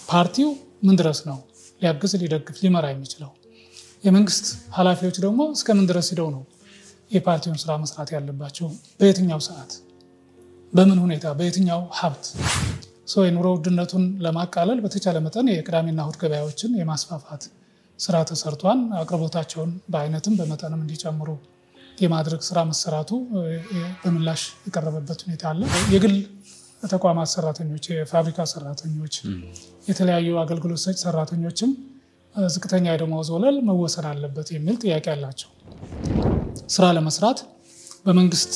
ፓርቲው ምን ድረስ ነው ሊያግዝ ሊደግፍ ሊመራ የሚችለው የመንግስት ኃላፊዎች ደግሞ እስከ ምን ድረስ ሄደው ነው የፓርቲውን ስራ መስራት ያለባቸው በየትኛው ሰዓት በምን ሁኔታ በየትኛው ሀብት የኑሮ ውድነቱን ለማቃለል በተቻለ መጠን የቅዳሜና እሁድ ገበያዎችን የማስፋፋት ስራ ተሰርቷል አቅርቦታቸውን በአይነትም በመጠንም እንዲጨምሩ የማድረግ ስራ መሰራቱ በምላሽ የቀረበበት ሁኔታ አለ የግል ተቋማት ሰራተኞች የፋብሪካ ሰራተኞች የተለያዩ አገልግሎት ሰጪ ሰራተኞችም ዝቅተኛ የደሞዝ ወለል መወሰን አለበት የሚል ጥያቄ አላቸው ስራ ለመስራት በመንግስት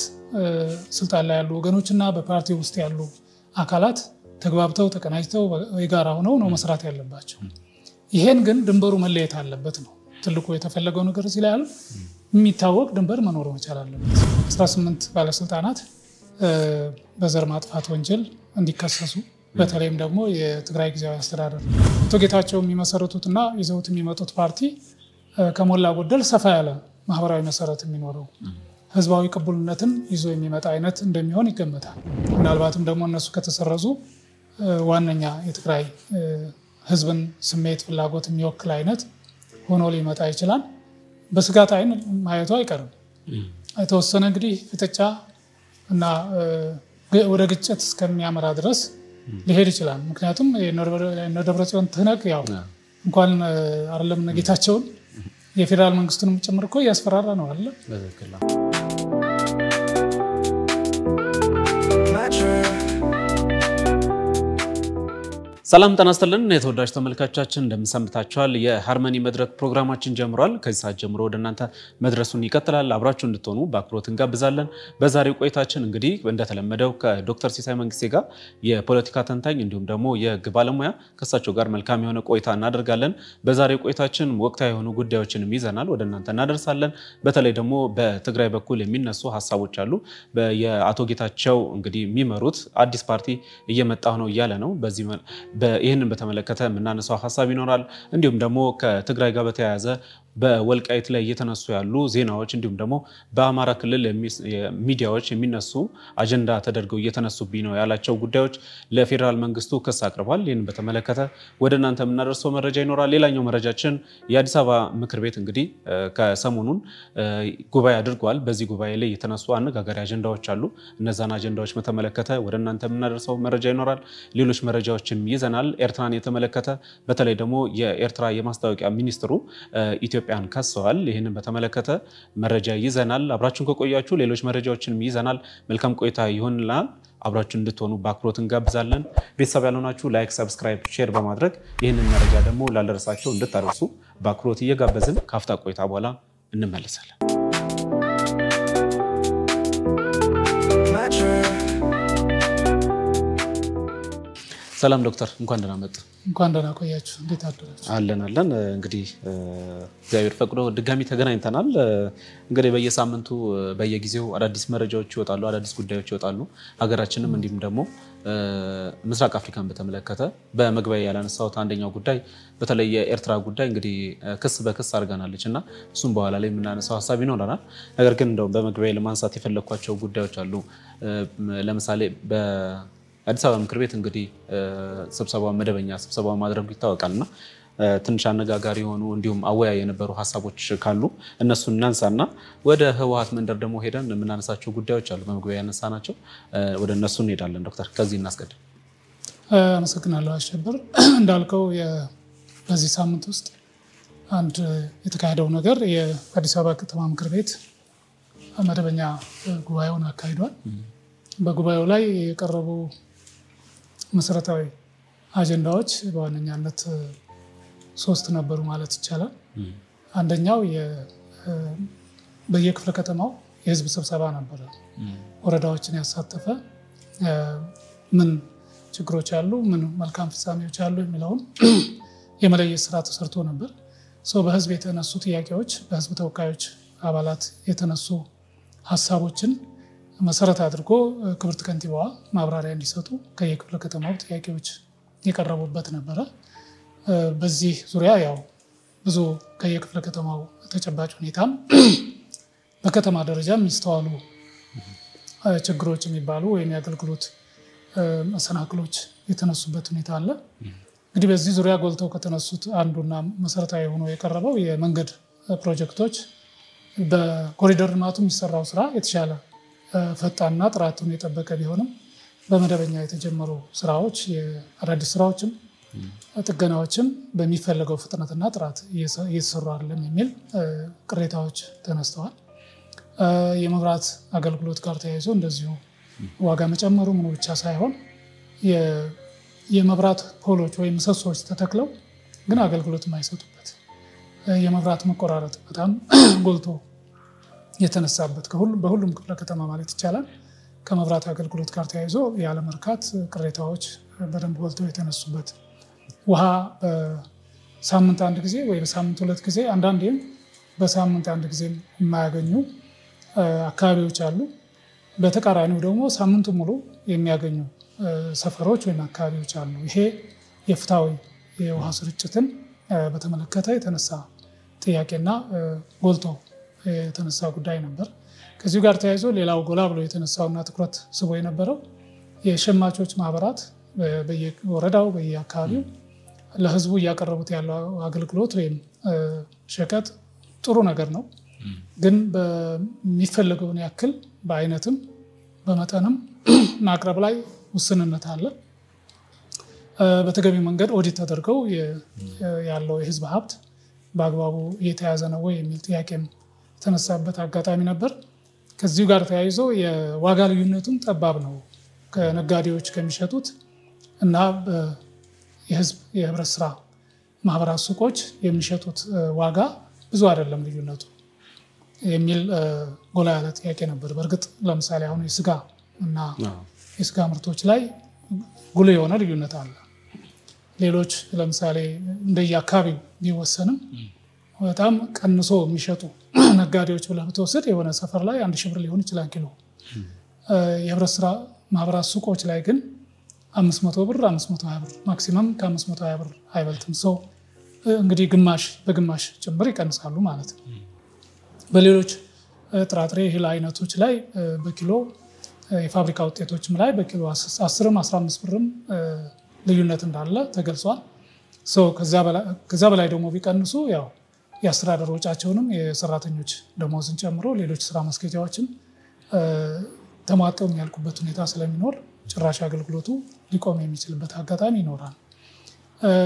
ስልጣን ላይ ያሉ ወገኖችና በፓርቲው ውስጥ ያሉ አካላት ተግባብተው ተቀናጅተው የጋራ ሆነው ነው መስራት ያለባቸው ይሄን ግን ድንበሩ መለየት አለበት ነው ትልቁ የተፈለገው ነገር እዚህ ላይ የሚታወቅ ድንበር መኖር መቻል አለበት 18 ባለስልጣናት በዘር ማጥፋት ወንጀል እንዲከሰሱ በተለይም ደግሞ የትግራይ ጊዜያዊ አስተዳደር ጌታቸው የሚመሰረቱትና ይዘውት የሚመጡት ፓርቲ ከሞላ ጎደል ሰፋ ያለ ማህበራዊ መሰረት የሚኖረው ህዝባዊ ቅቡልነትን ይዞ የሚመጣ አይነት እንደሚሆን ይገመታል ምናልባትም ደግሞ እነሱ ከተሰረዙ ዋነኛ የትግራይ ህዝብን ስሜት ፍላጎት የሚወክል አይነት ሆኖ ሊመጣ ይችላል በስጋት አይን ማየቱ አይቀርም የተወሰነ እንግዲህ ፍጥጫ እና ወደ ግጭት እስከሚያመራ ድረስ ሊሄድ ይችላል ምክንያቱም የነደብረጽዮን ትነክ ያው እንኳን አይደለም ነጌታቸውን የፌደራል መንግስቱንም ጭምር እኮ ያስፈራራ ነው አይደል በትክክል ሰላም ተናስተልን የተወዳጅ ተመልካቾቻችን እንደምንሰምታችኋል የሃርመኒ መድረክ ፕሮግራማችን ጀምሯል ከዚህ ሰዓት ጀምሮ ወደናንተ መድረሱን ይቀጥላል አብራችሁ እንድትሆኑ በአክብሮት እንጋብዛለን በዛሬው ቆይታችን እንግዲህ እንደተለመደው ከዶክተር ሲሳይ መንግስቴ ጋር የፖለቲካ ተንታኝ እንዲሁም ደግሞ የህግ ባለሙያ ከሳቸው ጋር መልካም የሆነ ቆይታ እናደርጋለን በዛሬው ቆይታችን ወቅታዊ የሆኑ ጉዳዮችንም ይዘናል ወደናንተ እናደርሳለን በተለይ ደግሞ በትግራይ በኩል የሚነሱ ሐሳቦች አሉ የአቶ ጌታቸው እንግዲህ የሚመሩት አዲስ ፓርቲ እየመጣው ነው ይያለ ነው በዚህ ይሄንን በተመለከተ ምናነሳው ሐሳብ ይኖራል እንዲሁም ደግሞ ከትግራይ ጋር በተያያዘ በወልቃይት ላይ እየተነሱ ያሉ ዜናዎች እንዲሁም ደግሞ በአማራ ክልል ሚዲያዎች የሚነሱ አጀንዳ ተደርገው እየተነሱብኝ ነው ያላቸው ጉዳዮች ለፌደራል መንግስቱ ክስ አቅርቧል ይሄንን በተመለከተ ወደናንተ ምናደርሰው መረጃ ይኖራል ሌላኛው መረጃችን የአዲስ አበባ ምክር ቤት እንግዲህ ከሰሞኑን ጉባኤ አድርጓል በዚህ ጉባኤ ላይ የተነሱ አነጋጋሪ አጀንዳዎች አሉ እነዛን አጀንዳዎች በተመለከተ ወደናንተ ምናደርሰው መረጃ ይኖራል ሌሎች መረጃዎችም ይዘናል ኤርትራን የተመለከተ በተለይ ደግሞ የኤርትራ የማስታወቂያ ሚኒስትሩ ኢትዮጵያን ካሰዋል ይሄንን በተመለከተ መረጃ ይዘናል አብራችሁን ከቆያችሁ ሌሎች መረጃዎችንም ይዘናል መልካም ቆይታ ይሁንላል አብራችሁን እንድትሆኑ በአክብሮት እንጋብዛለን ቤተሰብ ያልሆናችሁ ላይክ ሰብስክራይብ ሼር በማድረግ ይሄንን መረጃ ደግሞ ላለርሳቸው እንድታደርሱ በአክብሮት እየጋበዝን ካፍታ ቆይታ በኋላ እንመለሳለን ሰላም ዶክተር እንኳን ደህና መጡ እንኳን ደህና ቆያችሁ እንዴት አደራችሁ አለን እንግዲህ እግዚአብሔር ፈቅዶ ድጋሚ ተገናኝተናል እንግዲህ በየሳምንቱ በየጊዜው አዳዲስ መረጃዎች ይወጣሉ አዳዲስ ጉዳዮች ይወጣሉ ሀገራችንም እንዲሁም ደግሞ ምስራቅ አፍሪካን በተመለከተ በመግቢያ ያላነሳውት አንደኛው ጉዳይ በተለይ የኤርትራ ጉዳይ እንግዲህ ክስ በክስ አርጋናለችና እሱም በኋላ ላይ ምናነሳው ሐሳብ ይኖራል ነገር ግን እንደው በመግቢያ ለማንሳት የፈለኳቸው ጉዳዮች አሉ ለምሳሌ አዲስ አበባ ምክር ቤት እንግዲህ ስብሰባው መደበኛ ስብሰባው ማድረጉ ይታወቃልና ትንሽ አነጋጋሪ ሆኑ እንዲሁም አወያይ የነበሩ ሐሳቦች ካሉ እነሱን እናንሳና ወደ ህወሓት መንደር ደግሞ ሄደን ምናነሳቸው ጉዳዮች አሉ በመግቢያ ያነሳናቸው ወደ እነሱ እንሄዳለን ዶክተር ከዚህ እናስቀድም አመሰግናለሁ አሸበር እንዳልከው በዚህ ሳምንት ውስጥ አንድ የተካሄደው ነገር የአዲስ አበባ ከተማ ምክር ቤት መደበኛ ጉባኤውን አካሂዷል በጉባኤው ላይ የቀረቡ መሰረታዊ አጀንዳዎች በዋነኛነት 3 ነበሩ ማለት ይቻላል አንደኛው በየክፍለ ከተማው የህዝብ ስብሰባ ነበር ወረዳዎችን ያሳተፈ ምን ችግሮች አሉ ምን መልካም ፍጻሜዎች አሉ የሚለውን የመለየት ስራ ተሰርቶ ነበር በህዝብ የተነሱ ጥያቄዎች በህዝብ ተወካዮች አባላት የተነሱ ሐሳቦችን መሰረት አድርጎ ክብርት ከንቲባዋ ማብራሪያ እንዲሰጡ ከየክፍለ ከተማው ጥያቄዎች የቀረቡበት ነበር በዚህ ዙሪያ ያው ብዙ ከየክፍለ ከተማው ተጨባጭ ሁኔታም በከተማ ደረጃ የሚስተዋሉ ችግሮች የሚባሉ ወይም የአገልግሎት መሰናክሎች የተነሱበት ሁኔታ አለ እንግዲህ በዚህ ዙሪያ ጎልተው ከተነሱት አንዱና መሰረታዊ ሆኖ የቀረበው የመንገድ ፕሮጀክቶች በኮሪደር ልማቱ የሚሰራው ስራ የተሻለ ፈጣንና ጥራቱን የጠበቀ ቢሆንም በመደበኛ የተጀመሩ ስራዎች የአዳዲስ ስራዎችም ጥገናዎችም በሚፈልገው ፍጥነትና ጥራት እየተሰሩ አይደለም የሚል ቅሬታዎች ተነስተዋል። የመብራት አገልግሎት ጋር ተያይዞ እንደዚሁ ዋጋ መጨመሩ ምኑ ብቻ ሳይሆን የመብራት ፖሎች ወይም ምሰሶች ተተክለው ግን አገልግሎት የማይሰጡበት የመብራት መቆራረጥ በጣም ጎልቶ የተነሳበት በሁሉም ክፍለ ከተማ ማለት ይቻላል ከመብራት አገልግሎት ጋር ተያይዞ ያለመርካት ቅሬታዎች በደንብ ጎልተው የተነሱበት ውሃ በሳምንት አንድ ጊዜ ወይ በሳምንት ሁለት ጊዜ አንዳንዴም በሳምንት አንድ ጊዜ የማያገኙ አካባቢዎች አሉ። በተቃራኒው ደግሞ ሳምንቱ ሙሉ የሚያገኙ ሰፈሮች ወይም አካባቢዎች አሉ። ይሄ የፍትሃዊ የውሃ ስርጭትን በተመለከተ የተነሳ ጥያቄና ጎልቶ የተነሳ ጉዳይ ነበር። ከዚሁ ጋር ተያይዞ ሌላው ጎላ ብሎ የተነሳውና ትኩረት ስቦ የነበረው የሸማቾች ማህበራት በየወረዳው በየአካባቢው ለህዝቡ እያቀረቡት ያለው አገልግሎት ወይም ሸቀጥ ጥሩ ነገር ነው፣ ግን በሚፈልገውን ያክል በአይነትም በመጠንም ማቅረብ ላይ ውስንነት አለ። በተገቢ መንገድ ኦዲት ተደርገው ያለው የህዝብ ሀብት በአግባቡ እየተያዘ ነው ወይ የሚል ጥያቄም ተነሳበት አጋጣሚ ነበር። ከዚሁ ጋር ተያይዞ የዋጋ ልዩነቱም ጠባብ ነው። ከነጋዴዎች ከሚሸጡት እና የህዝብ የህብረት ስራ ማህበራት ሱቆች የሚሸጡት ዋጋ ብዙ አይደለም ልዩነቱ የሚል ጎላ ያለ ጥያቄ ነበር። በእርግጥ ለምሳሌ አሁን የስጋ እና የስጋ ምርቶች ላይ ጉልህ የሆነ ልዩነት አለ። ሌሎች ለምሳሌ እንደየአካባቢው ቢወሰንም በጣም ቀንሶ የሚሸጡ ነጋዴዎች ብለህ ብትወስድ የሆነ ሰፈር ላይ 1000 ብር ሊሆን ይችላል ኪሎ። የህብረት ስራ ማህበራት ሱቆች ላይ ግን 500 ብር 520 ብር ማክሲመም ከ520 ብር አይበልጥም። ሰው እንግዲህ ግማሽ በግማሽ ጭምር ይቀንሳሉ ማለት ነው። በሌሎች ጥራጥሬ እህል አይነቶች ላይ በኪሎ የፋብሪካ ውጤቶችም ላይ በኪሎ 10ም 15 ብርም ልዩነት እንዳለ ተገልጿል። ሰው ከዛ በላይ ደግሞ ቢቀንሱ ያው የአስተዳደር ወጫቸውንም የሰራተኞች ደሞዝን ጨምሮ ሌሎች ስራ ማስኬጃዎችን ተሟጠው የሚያልቁበት ሁኔታ ስለሚኖር ጭራሽ አገልግሎቱ ሊቆም የሚችልበት አጋጣሚ ይኖራል።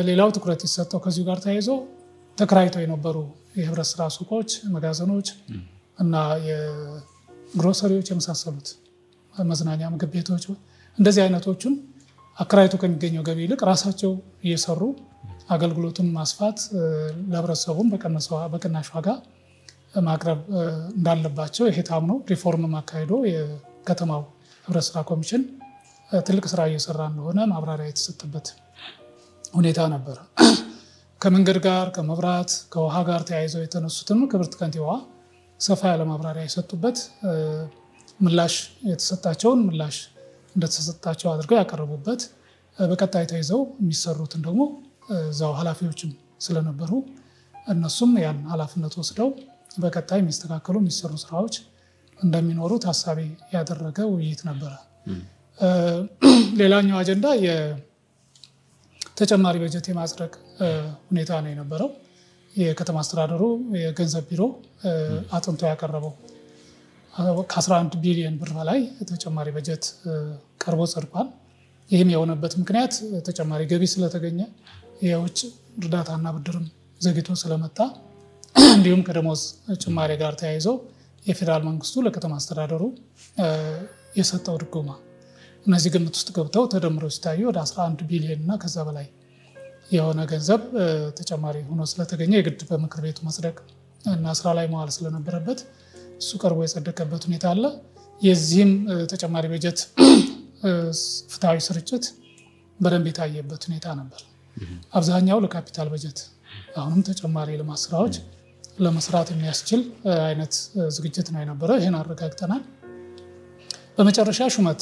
ሌላው ትኩረት የተሰጠው ከዚሁ ጋር ተያይዞ ተከራይተው የነበሩ የህብረት ስራ ሱቆች፣ መጋዘኖች እና የግሮሰሪዎች የመሳሰሉት መዝናኛ ምግብ ቤቶች እንደዚህ አይነቶቹን አከራይቶ ከሚገኘው ገቢ ይልቅ ራሳቸው እየሰሩ አገልግሎቱን ማስፋት ለህብረተሰቡም በቅናሽ ዋጋ ማቅረብ እንዳለባቸው ይሄ ታምኖ ሪፎርም ማካሄዶ የከተማው ህብረት ስራ ኮሚሽን ትልቅ ስራ እየሰራ እንደሆነ ማብራሪያ የተሰጠበት ሁኔታ ነበር። ከመንገድ ጋር ከመብራት ከውሃ ጋር ተያይዘው የተነሱትን ክብርት ከንቲባዋ ሰፋ ያለ ማብራሪያ የሰጡበት ምላሽ የተሰጣቸውን ምላሽ እንደተሰጣቸው አድርገው ያቀረቡበት በቀጣይ ተይዘው የሚሰሩትን ደግሞ እዛው ኃላፊዎችም ስለነበሩ እነሱም ያን ኃላፊነት ወስደው በቀጣይ የሚስተካከሉ የሚሰሩ ስራዎች እንደሚኖሩ ታሳቢ ያደረገ ውይይት ነበረ። ሌላኛው አጀንዳ የተጨማሪ በጀት የማጽደቅ ሁኔታ ነው የነበረው። የከተማ አስተዳደሩ የገንዘብ ቢሮ አጥንቶ ያቀረበው ከ11 ቢሊዮን ብር በላይ ተጨማሪ በጀት ቀርቦ ጸድቋል። ይህም የሆነበት ምክንያት ተጨማሪ ገቢ ስለተገኘ የውጭ እርዳታና ብድርም ዘግይቶ ስለመጣ እንዲሁም ከደሞዝ ጭማሪ ጋር ተያይዞ የፌዴራል መንግስቱ ለከተማ አስተዳደሩ የሰጠው ድጎማ እነዚህ ግምት ውስጥ ገብተው ተደምረው ሲታዩ ወደ 11 ቢሊዮን እና ከዛ በላይ የሆነ ገንዘብ ተጨማሪ ሆኖ ስለተገኘ የግድ በምክር ቤቱ መጽደቅ እና ስራ ላይ መዋል ስለነበረበት እሱ ቀርቦ የጸደቀበት ሁኔታ አለ። የዚህም ተጨማሪ በጀት ፍትሃዊ ስርጭት በደንብ የታየበት ሁኔታ ነበር። አብዛኛው ለካፒታል በጀት አሁንም ተጨማሪ ልማት ስራዎች ለመስራት የሚያስችል አይነት ዝግጅት ነው የነበረው። ይሄን አረጋግጠናል። በመጨረሻ ሹመት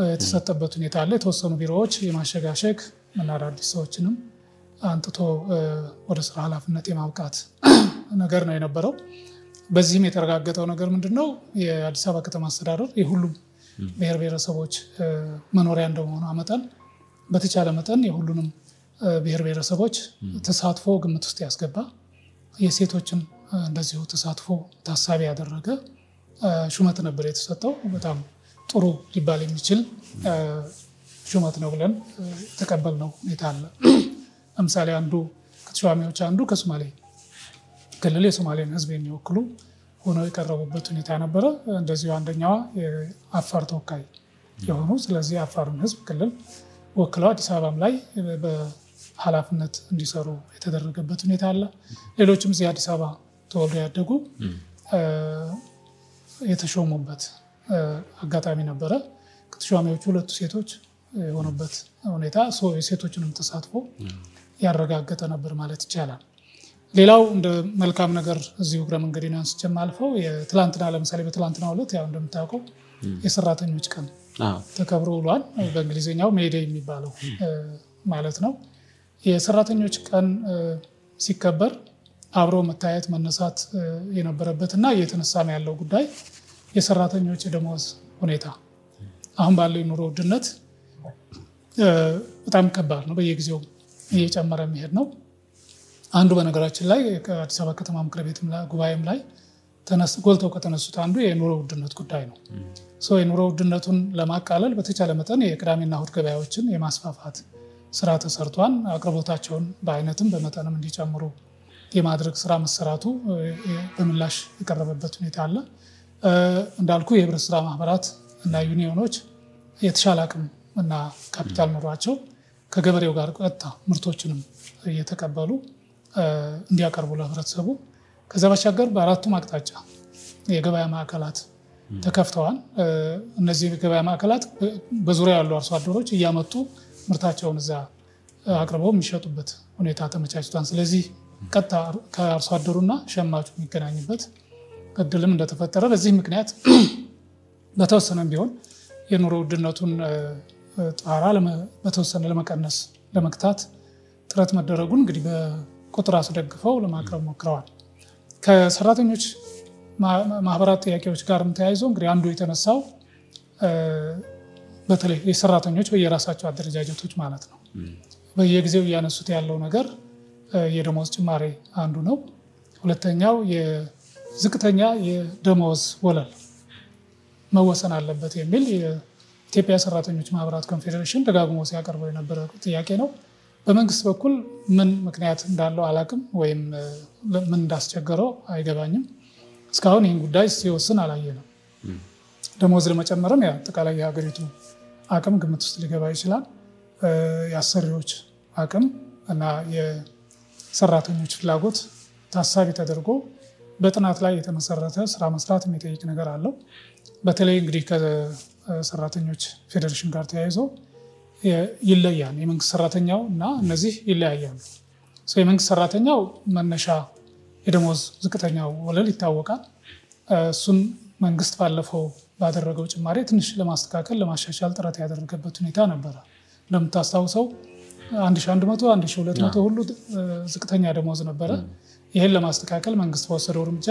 የተሰጠበት ሁኔታ አለ። የተወሰኑ ቢሮዎች የማሸጋሸግ እና አዳዲስ ሰዎችንም አንጥቶ ወደ ስራ ኃላፊነት የማብቃት ነገር ነው የነበረው። በዚህም የተረጋገጠው ነገር ምንድነው? የአዲስ አበባ ከተማ አስተዳደር የሁሉም ብሔር ብሔረሰቦች መኖሪያ እንደመሆኑ መጠን በተቻለ መጠን የሁሉንም ብሔር ብሔረሰቦች ተሳትፎ ግምት ውስጥ ያስገባ የሴቶችን እንደዚሁ ተሳትፎ ታሳቢ ያደረገ ሹመት ነበር የተሰጠው። በጣም ጥሩ ሊባል የሚችል ሹመት ነው ብለን ተቀበልነው ሁኔታ አለ። ለምሳሌ አንዱ ከተሿሚዎች አንዱ ከሶማሌ ክልል የሶማሌን ሕዝብ የሚወክሉ ሆነው የቀረቡበት ሁኔታ ነበረ። እንደዚሁ አንደኛዋ የአፋር ተወካይ የሆኑ ስለዚህ የአፋርን ሕዝብ ክልል ወክለው አዲስ አበባም ላይ በኃላፊነት እንዲሰሩ የተደረገበት ሁኔታ አለ። ሌሎችም እዚህ አዲስ አበባ ተወልደው ያደጉ የተሾሙበት አጋጣሚ ነበረ። ከተሿሚዎቹ 2 ሴቶች የሆኑበት ሁኔታ የሴቶችንም ተሳትፎ ያረጋገጠ ነበር ማለት ይቻላል። ሌላው እንደ መልካም ነገር እዚሁ እግረ መንገዴን አንስቼ ማልፈው የትላንትና ለምሳሌ በትላንትና ዕለት ያው እንደምታውቀው የሰራተኞች ቀን ተከብሮ ውሏል። በእንግሊዝኛው ሜይዴይ የሚባለው ማለት ነው። የሰራተኞች ቀን ሲከበር አብሮ መታየት መነሳት የነበረበትና እየተነሳም ያለው ጉዳይ የሰራተኞች የደሞዝ ሁኔታ አሁን ባለው የኑሮ ውድነት በጣም ከባድ ነው። በየጊዜው እየጨመረ የሚሄድ ነው። አንዱ በነገራችን ላይ ከአዲስ አበባ ከተማ ምክር ቤት ጉባኤም ላይ ጎልተው ከተነሱት አንዱ የኑሮ ውድነት ጉዳይ ነው። የኑሮ ውድነቱን ለማቃለል በተቻለ መጠን የቅዳሜና እሁድ ገበያዎችን የማስፋፋት ስራ ተሰርቷል። አቅርቦታቸውን በአይነትም በመጠንም እንዲጨምሩ የማድረግ ስራ መሰራቱ በምላሽ የቀረበበት ሁኔታ አለ። እንዳልኩ የህብረት ስራ ማህበራት እና ዩኒዮኖች የተሻለ አቅም እና ካፒታል ኖሯቸው ከገበሬው ጋር ቀጥታ ምርቶችንም እየተቀበሉ እንዲያቀርቡ ለህብረተሰቡ ከዛ ባሻገር በአራቱም አቅጣጫ የገበያ ማዕከላት ተከፍተዋል። እነዚህ የገበያ ማዕከላት በዙሪያ ያሉ አርሶ አደሮች እያመጡ ምርታቸውን እዛ አቅርበው የሚሸጡበት ሁኔታ ተመቻችቷል። ስለዚህ ቀጥታ ከአርሶ አደሩና ሸማቹ የሚገናኝበት እድልም እንደተፈጠረ በዚህ ምክንያት በተወሰነም ቢሆን የኑሮ ውድነቱን ጣራ በተወሰነ ለመቀነስ ለመክታት ጥረት መደረጉን እንግዲህ በቁጥር አስደግፈው ለማቅረብ ሞክረዋል። ከሰራተኞች ማህበራት ጥያቄዎች ጋርም ተያይዞ እንግዲህ አንዱ የተነሳው በተለይ የሰራተኞች በየራሳቸው አደረጃጀቶች ማለት ነው በየጊዜው እያነሱት ያለው ነገር የደሞዝ ጭማሪ አንዱ ነው። ሁለተኛው የዝቅተኛ የደሞዝ ወለል መወሰን አለበት የሚል የኢትዮጵያ ሰራተኞች ማህበራት ኮንፌዴሬሽን ደጋግሞ ሲያቀርበው የነበረ ጥያቄ ነው። በመንግስት በኩል ምን ምክንያት እንዳለው አላቅም ወይም ምን እንዳስቸገረው አይገባኝም። እስካሁን ይህን ጉዳይ ሲወስን አላየንም። ደሞዝ ለመጨመርም አጠቃላይ የሀገሪቱ አቅም ግምት ውስጥ ሊገባ ይችላል። የአሰሪዎች አቅም እና የሰራተኞች ፍላጎት ታሳቢ ተደርጎ በጥናት ላይ የተመሰረተ ስራ መስራት የሚጠይቅ ነገር አለው። በተለይ እንግዲህ ከሰራተኞች ፌዴሬሽን ጋር ተያይዞ ይለያል። የመንግስት ሰራተኛው እና እነዚህ ይለያያሉ። የመንግስት ሰራተኛው መነሻ የደሞዝ ዝቅተኛው ወለል ይታወቃል። እሱን መንግስት ባለፈው ባደረገው ጭማሪ ትንሽ ለማስተካከል ለማሻሻል ጥረት ያደረገበት ሁኔታ ነበረ። እንደምታስታውሰው 1100 1200 ሁሉ ዝቅተኛ ደሞዝ ነበረ። ይሄን ለማስተካከል መንግስት በወሰደው እርምጃ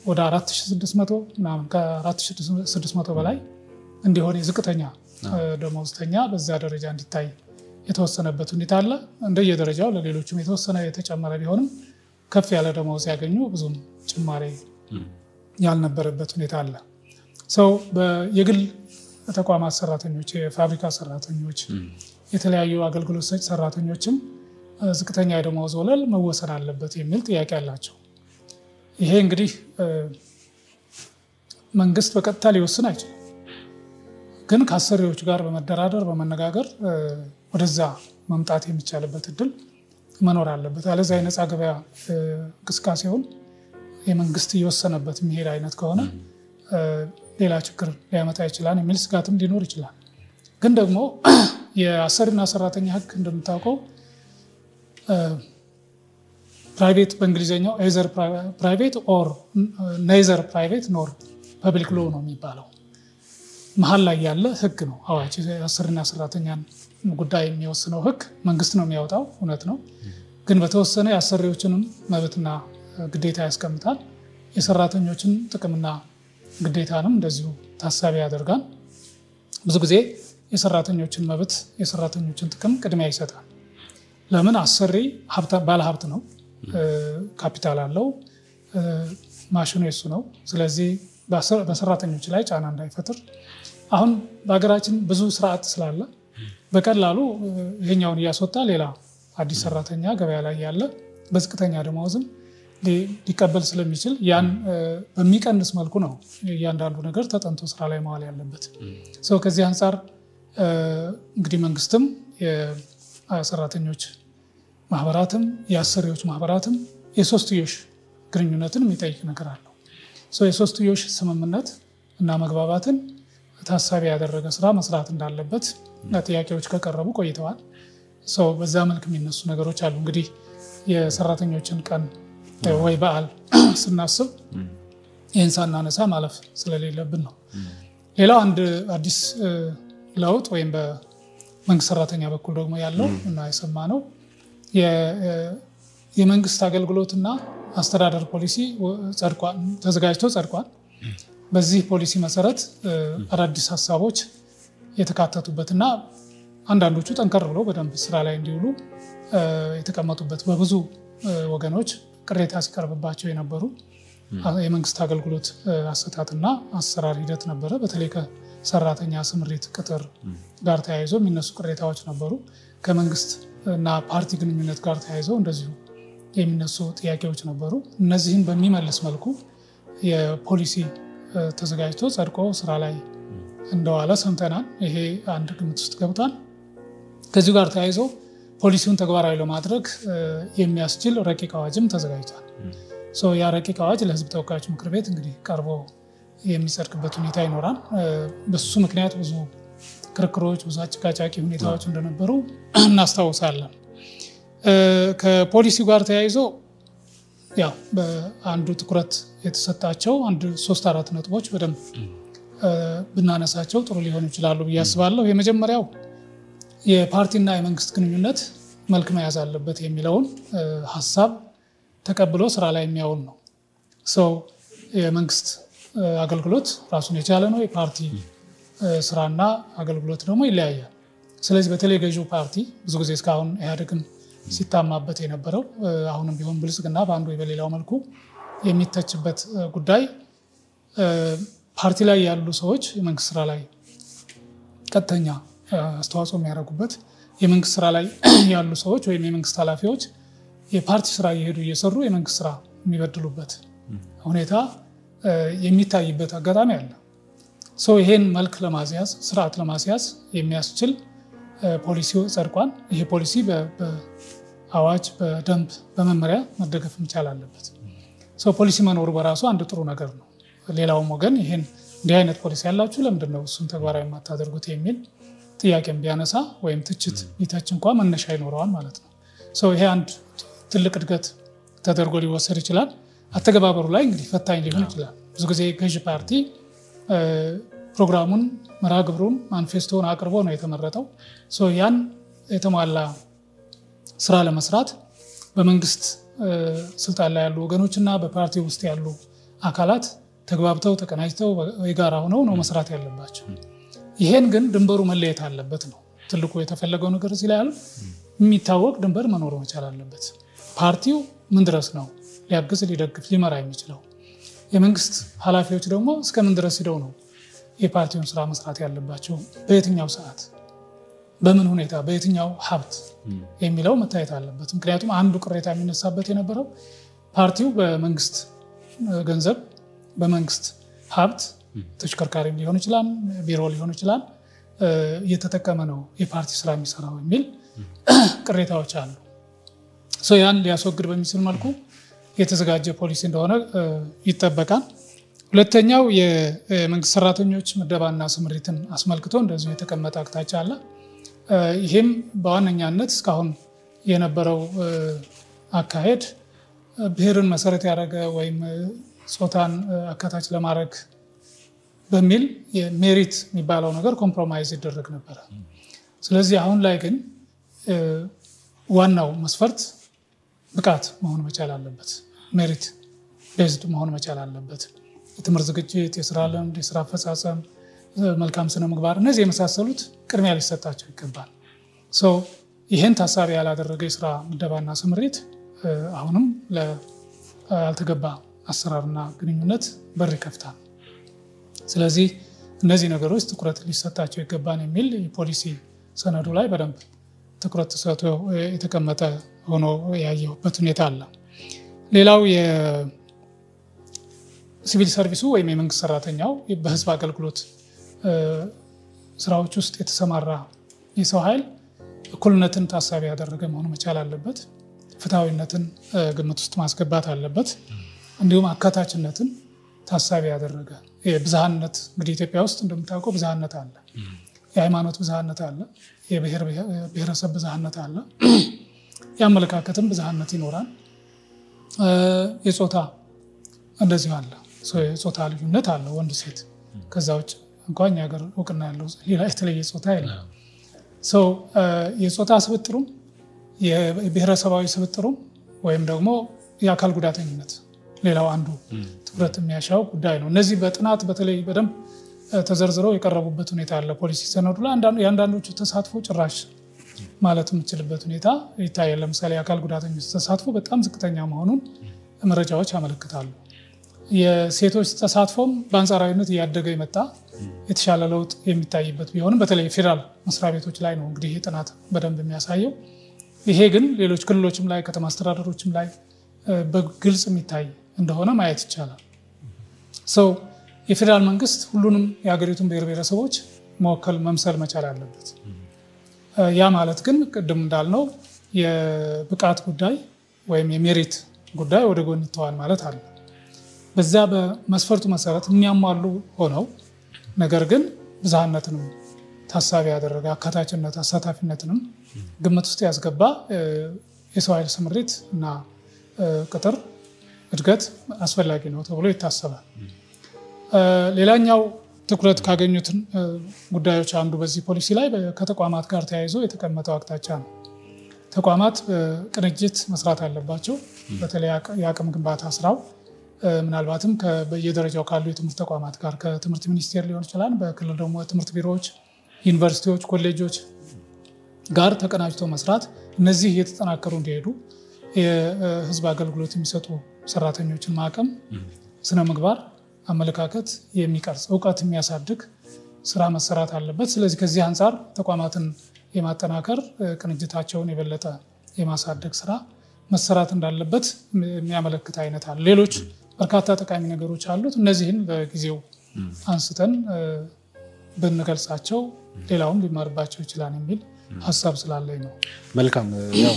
ወደ 4600 ምናምን ከ4600 በላይ እንዲሆን የዝቅተኛ ደሞዝተኛ በዛ ደረጃ እንዲታይ የተወሰነበት ሁኔታ አለ። እንደየደረጃው ለሌሎችም የተወሰነ የተጨመረ ቢሆንም ከፍ ያለ ደሞዝ ያገኙ ብዙም ጭማሪ ያልነበረበት ሁኔታ አለ። የግል ተቋማት ሰራተኞች፣ የፋብሪካ ሰራተኞች፣ የተለያዩ አገልግሎት ሰጪ ሰራተኞችም ዝቅተኛ የደሞዝ ወለል መወሰን አለበት የሚል ጥያቄ አላቸው። ይሄ እንግዲህ መንግስት በቀጥታ ሊወስን አይችልም፣ ግን ከአሰሪዎች ጋር በመደራደር በመነጋገር ወደዛ መምጣት የሚቻልበት እድል መኖር አለበት። አለዛ የነፃ ገበያ እንቅስቃሴውን የመንግስት እየወሰነበት የሚሄድ አይነት ከሆነ ሌላ ችግር ሊያመጣ ይችላል የሚል ስጋትም ሊኖር ይችላል። ግን ደግሞ የአሰሪና ሰራተኛ ህግ እንደምታውቀው ፕራይቬት በእንግሊዝኛው either private or neither private nor public law ነው የሚባለው። መሀል ላይ ያለ ህግ ነው አዋጅ። የአሰሪና ሰራተኛን ጉዳይ የሚወስነው ህግ መንግስት ነው የሚያወጣው፣ እውነት ነው። ግን በተወሰነ የአሰሪዎችንም መብትና ግዴታ ያስቀምጣል። የሰራተኞችን ጥቅምና ግዴታንም እንደዚሁ ታሳቢ ያደርጋል። ብዙ ጊዜ የሰራተኞችን መብት የሰራተኞችን ጥቅም ቅድሚያ ይሰጣል። ለምን አሰሪ ባለ ሀብት ነው ካፒታል አለው ማሽኑ የሱ ነው ስለዚህ በሰራተኞች ላይ ጫና እንዳይፈጥር አሁን በአገራችን ብዙ ስርዓት ስላለ በቀላሉ ይሄኛውን ያስወጣ ሌላ አዲስ ሰራተኛ ገበያ ላይ ያለ በዝቅተኛ ደሞዝም ሊቀበል ስለሚችል ያን በሚቀንስ መልኩ ነው ያንዳንዱ ነገር ተጠንቶ ስራ ላይ ማዋል ያለበት ሰው ከዚህ አንፃር እንግዲህ መንግስትም የሰራተኞች ማህበራትም የአሰሪዎች ማህበራትም የሶስትዮሽ ግንኙነትን የሚጠይቅ ነገር አለው ሰው የሶስትዮሽ ስምምነት እና መግባባትን ታሳቢ ያደረገ ስራ መስራት እንዳለበት ጥያቄዎች ከቀረቡ ቆይተዋል ሰው በዛ መልኩ የሚነሱ ነገሮች አሉ እንግዲህ የሰራተኞችን ቀን ወይ በዓል ስናስብ ይህን ሳናነሳ ማለፍ ስለሌለብን ነው ሌላው አንድ አዲስ ለውጥ ወይም በመንግስት ሰራተኛ በኩል ደግሞ ያለው እና የሰማነው የመንግስት አገልግሎትና አስተዳደር ፖሊሲ ተዘጋጅቶ ጸድቋል በዚህ ፖሊሲ መሰረት አዳዲስ ሐሳቦች የተካተቱበትና አንዳንዶቹ ጠንከር ብለው በደንብ ስራ ላይ እንዲውሉ የተቀመጡበት በብዙ ወገኖች ቅሬታ ሲቀርብባቸው የነበሩ የመንግስት አገልግሎት አሰጣጥና አሰራር ሂደት ነበረ በተለይ ከሰራተኛ ስምሪት ቅጥር ጋር ተያይዞ የሚነሱ ቅሬታዎች ነበሩ ከመንግስት እና ፓርቲ ግንኙነት ጋር ተያይዞ እንደዚሁ የሚነሱ ጥያቄዎች ነበሩ እነዚህን በሚመልስ መልኩ የፖሊሲ ተዘጋጅቶ ጸድቆ ስራ ላይ እንደዋለ ሰምተናል ይሄ አንድ ግምት ውስጥ ገብቷል ከዚህ ጋር ተያይዞ ፖሊሲውን ተግባራዊ ለማድረግ የሚያስችል ረቂቅ አዋጅም ተዘጋጅቷል ሶ ያ ረቂቅ አዋጅ ለህዝብ ተወካዮች ምክር ቤት እንግዲህ ቀርቦ የሚጸድቅበት ሁኔታ ይኖራል በሱ ምክንያት ብዙ ክርክሮች ብዙ አጭቃጫቂ ሁኔታዎች እንደነበሩ እናስታውሳለን ከፖሊሲ ጋር ተያይዞ ያው በአንዱ ትኩረት የተሰጣቸው አንድ 3-4 ነጥቦች በደንብ ብናነሳቸው ጥሩ ሊሆኑ ይችላሉ በያስባለሁ የመጀመሪያው የፓርቲና የመንግስት ግንኙነት መልክ መያዝ አለበት የሚለውን ሐሳብ ተቀብሎ ስራ ላይ የሚያውል ነው ሰው የመንግስት አገልግሎት ራሱን የቻለ ነው የፓርቲ ስራና አገልግሎት ደግሞ ይለያያል ስለዚህ በተለይ ገዢው ፓርቲ ብዙ ጊዜ እስካሁን ኢህአዴግን ሲታማበት የነበረው አሁንም ቢሆን ብልጽግና በአንዱ በሌላው መልኩ የሚተችበት ጉዳይ ፓርቲ ላይ ያሉ ሰዎች የመንግስት ስራ ላይ ቀጥተኛ አስተዋጽኦ የሚያደርጉበት የመንግስት ስራ ላይ ያሉ ሰዎች ወይም የመንግስት ኃላፊዎች የፓርቲ ስራ እየሄዱ እየሰሩ የመንግስት ስራ የሚበድሉበት ሁኔታ የሚታይበት አጋጣሚ አለ ሰው ይሄን መልክ ለማስያዝ ስርዓት ለማስያዝ የሚያስችል ፖሊሲ ጸድቋል ይሄ ፖሊሲ በአዋጅ በደንብ በመመሪያ መደገፍ መቻል አለበት ሰው ፖሊሲ መኖሩ በራሱ አንድ ጥሩ ነገር ነው ሌላውም ወገን ይሄን እንዲህ አይነት ፖሊሲ ያላችሁ ለምንድነው እሱን ተግባራዊ ማታደርጉት የሚል ጥያቄም ቢያነሳ ወይም ትችት ቢተች እንኳን መነሻ ይኖረዋል ማለት ነው ሰው ይሄ አንድ ትልቅ እድገት ተደርጎ ሊወሰድ ይችላል አተገባበሩ ላይ እንግዲህ ፈታኝ ሊሆን ይችላል ብዙ ጊዜ ገዢ ፓርቲ ፕሮግራሙን መራግብሩን ማኒፌስቶን አቅርቦ ነው የተመረጠው ሶ ያን የተሟላ ስራ ለመስራት በመንግስት ስልጣን ላይ ያሉ ወገኖችና በፓርቲ ውስጥ ያሉ አካላት ተግባብተው ተቀናጅተው የጋራ ሆነው ነው መስራት ያለባቸው ይሄን ግን ድንበሩ መለየት አለበት ነው ትልቁ የተፈለገው ነገር እዚህ ላይ የሚታወቅ ድንበር መኖር መቻል አለበት ፓርቲው ምን ድረስ ነው ሊያግዝ ሊደግፍ ሊመራ የሚችለው የመንግስት ኃላፊዎች ደግሞ እስከ ምን ድረስ ሄደው ነው የፓርቲውን ስራ መስራት ያለባቸው በየትኛው ሰዓት በምን ሁኔታ በየትኛው ሀብት የሚለው መታየት አለበት ምክንያቱም አንዱ ቅሬታ የሚነሳበት የነበረው ፓርቲው በመንግስት ገንዘብ በመንግስት ሀብት ተሽከርካሪ ሊሆን ይችላል ቢሮ ሊሆን ይችላል እየተጠቀመ ነው የፓርቲ ስራ የሚሰራው የሚል ቅሬታዎች አሉ ሶ ያን ሊያስወግድ በሚችል መልኩ የተዘጋጀ ፖሊሲ እንደሆነ ይጠበቃል ሁለተኛው የመንግስት ሰራተኞች ምደባና ስምሪትን አስመልክቶ እንደዚሁ የተቀመጠ አቅጣጫ አለ ይሄም በዋነኛነት እስካሁን የነበረው አካሄድ ብሔርን መሰረት ያደረገ ወይም ጾታን አካታች ለማድረግ በሚል የሜሪት የሚባለው ነገር ኮምፕሮማይዝ ይደረግ ነበር ስለዚህ አሁን ላይ ግን ዋናው መስፈርት ብቃት መሆን መቻል አለበት ሜሪት ቤዝድ መሆን መቻል አለበት የትምህርት ዝግጅት የስራ ልምድ የስራ አፈጻጸም መልካም ስነ ምግባር እነዚህ የመሳሰሉት ቅድሚያ ሊሰጣቸው ይገባል ሶ ይሄን ታሳቢ ያላደረገ የስራ ምደባና ስምሪት አሁንም ለአልተገባ አሰራርና ግንኙነት በር ይከፍታል። ስለዚህ እነዚህ ነገሮች ትኩረት ሊሰጣቸው ይገባል የሚል የፖሊሲ ሰነዱ ላይ በደንብ ትኩረት ተሰጥቶ የተቀመጠ ሆኖ ያየሁበት ሁኔታ አለ። ሌላው የሲቪል ሰርቪሱ ወይም የመንግስት ሰራተኛው በህዝብ አገልግሎት ስራዎች ውስጥ የተሰማራ የሰው ኃይል እኩልነትን ታሳቢ ያደረገ መሆኑ መቻል አለበት። ፍትሃዊነትን ግምት ውስጥ ማስገባት አለበት። እንዲሁም አካታችነትን ታሳቢ ያደረገ የብዝሃነት እንግዲህ ኢትዮጵያ ውስጥ እንደምታውቀው ብዝሃነት አለ። የሃይማኖት ብዝሃነት አለ፣ የብሔረሰብ ብዝሃነት አለ፣ የአመለካከትም ብዝሃነት ይኖራል። የጾታ እንደዚሁ አለ። የጾታ ልዩነት አለ፣ ወንድ ሴት። ከዛ ውጭ እንኳን የሀገር እውቅና ያለው ሌላ የተለየ ጾታ የለም። የጾታ ስብጥሩም የብሔረሰባዊ ስብጥሩም ወይም ደግሞ የአካል ጉዳተኝነት ሌላው አንዱ ትኩረት የሚያሻው ጉዳይ ነው። እነዚህ በጥናት በተለይ በደንብ ተዘርዝረው የቀረቡበት ሁኔታ አለ። ፖሊሲ ሰነዱ ላይ የአንዳንዶቹ ተሳትፎ ጭራሽ ማለት የምችልበት ሁኔታ ይታያል። ለምሳሌ የአካል ጉዳተኞች ተሳትፎ በጣም ዝቅተኛ መሆኑን መረጃዎች ያመለክታሉ። የሴቶች ተሳትፎም በአንጻራዊነት እያደገ የመጣ የተሻለ ለውጥ የሚታይበት ቢሆንም በተለይ ፌዴራል መስሪያ ቤቶች ላይ ነው እንግዲህ ይህ ጥናት በደንብ የሚያሳየው። ይሄ ግን ሌሎች ክልሎችም ላይ ከተማ አስተዳደሮችም ላይ በግልጽ የሚታይ እንደሆነ ማየት ይቻላል። የፌዴራል መንግስት ሁሉንም የሀገሪቱን ብሔር ብሔረሰቦች መወከል መምሰል መቻል አለበት። ያ ማለት ግን ቅድም እንዳልነው የብቃት ጉዳይ ወይም የሜሪት ጉዳይ ወደ ጎን ይተዋል ማለት አለ። በዛ በመስፈርቱ መሰረት የሚያሟሉ ሆነው ነገር ግን ብዝሃነትንም ታሳቢ ያደረገ አካታችነት አሳታፊነትንም ግምት ውስጥ ያስገባ የሰው ኃይል ስምሪት እና ቅጥር እድገት አስፈላጊ ነው ተብሎ ይታሰባል። ሌላኛው ትኩረት ካገኙት ጉዳዮች አንዱ በዚህ ፖሊሲ ላይ ከተቋማት ጋር ተያይዞ የተቀመጠው አቅጣጫ ነው። ተቋማት ቅንጅት መስራት አለባቸው። በተለይ የአቅም ግንባታ ስራው ምናልባትም በየደረጃው ካሉ የትምህርት ተቋማት ጋር ከትምህርት ሚኒስቴር ሊሆን ይችላል፣ በክልል ደግሞ ትምህርት ቢሮዎች፣ ዩኒቨርሲቲዎች፣ ኮሌጆች ጋር ተቀናጅቶ መስራት እነዚህ እየተጠናከሩ እንዲሄዱ የህዝብ አገልግሎት የሚሰጡ ሰራተኞችን ማቀም፣ ስነ ምግባር፣ አመለካከት የሚቀርጽ እውቀት የሚያሳድግ ስራ መሰራት አለበት። ስለዚህ ከዚህ አንጻር ተቋማትን የማጠናከር ቅንጅታቸውን የበለጠ የማሳደግ ስራ መሰራት እንዳለበት የሚያመለክት አይነት አለ። ሌሎች በርካታ ጠቃሚ ነገሮች አሉት። እነዚህን በጊዜው አንስተን ብንገልጻቸው ሌላውም ሊማርባቸው ይችላል የሚል ሀሳብ ስላለኝ ነው። መልካም። ያው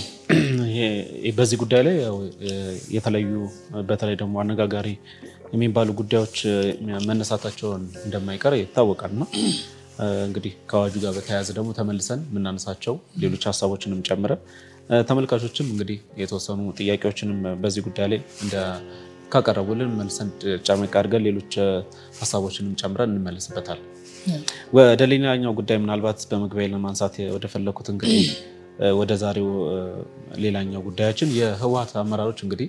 በዚህ ጉዳይ ላይ የተለያዩ በተለይ ደግሞ አነጋጋሪ የሚባሉ ጉዳዮች መነሳታቸውን እንደማይቀር ይታወቃልና እንግዲህ ከአዋጁ ጋር በተያያዘ ደግሞ ተመልሰን የምናነሳቸው ሌሎች ሀሳቦችንም ጨምረን ተመልካቾችም እንግዲህ የተወሰኑ ጥያቄዎችንም በዚህ ጉዳይ ላይ ካቀረቡልን መልሰን ጨምቅ አድርገን ሌሎች ሀሳቦችንም ጨምረን እንመለስበታል። ወደ ሌላኛው ጉዳይ ምናልባት በመግቢያ ለማንሳት ወደ ፈለኩት እንግዲህ ወደ ዛሬው ሌላኛው ጉዳያችን የህወሓት አመራሮች እንግዲህ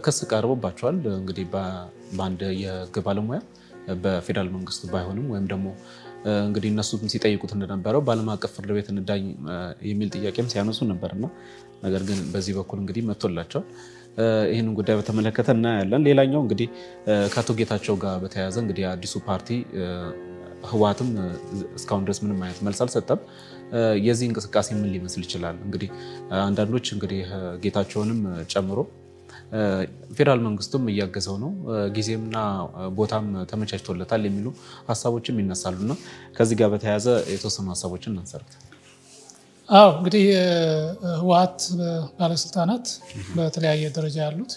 ክስ ቀርቦባቸዋል። እንግዲህ በአንድ የህግ ባለሙያ በፌዴራል መንግስቱ ባይሆንም ወይም ደግሞ እንግዲህ እነሱም ሲጠይቁት እንደነበረው በዓለም አቀፍ ፍርድ ቤት እንዳኝ የሚል ጥያቄም ሲያነሱ ነበርና ነገር ግን በዚህ በኩል እንግዲህ መጥቶላቸው ይህንን ጉዳይ በተመለከተ እናያለን። ሌላኛው እንግዲህ ከአቶ ጌታቸው ጋር በተያያዘ እንግዲህ አዲሱ ፓርቲ ህወሓትም እስካሁን ድረስ ምንም አይነት መልስ አልሰጠም። የዚህ እንቅስቃሴ ምን ሊመስል ይችላል? እንግዲህ አንዳንዶች እንግዲህ ጌታቸውንም ጨምሮ ፌዴራል መንግስቱም እያገዘው ነው፣ ጊዜምና ቦታም ተመቻችቶለታል የሚሉ ሀሳቦችም ይነሳሉና ከዚህ ጋር በተያያዘ የተወሰኑ ሀሳቦችን እናንሳለን። እንግዲህ ህወሓት ባለስልጣናት በተለያየ ደረጃ ያሉት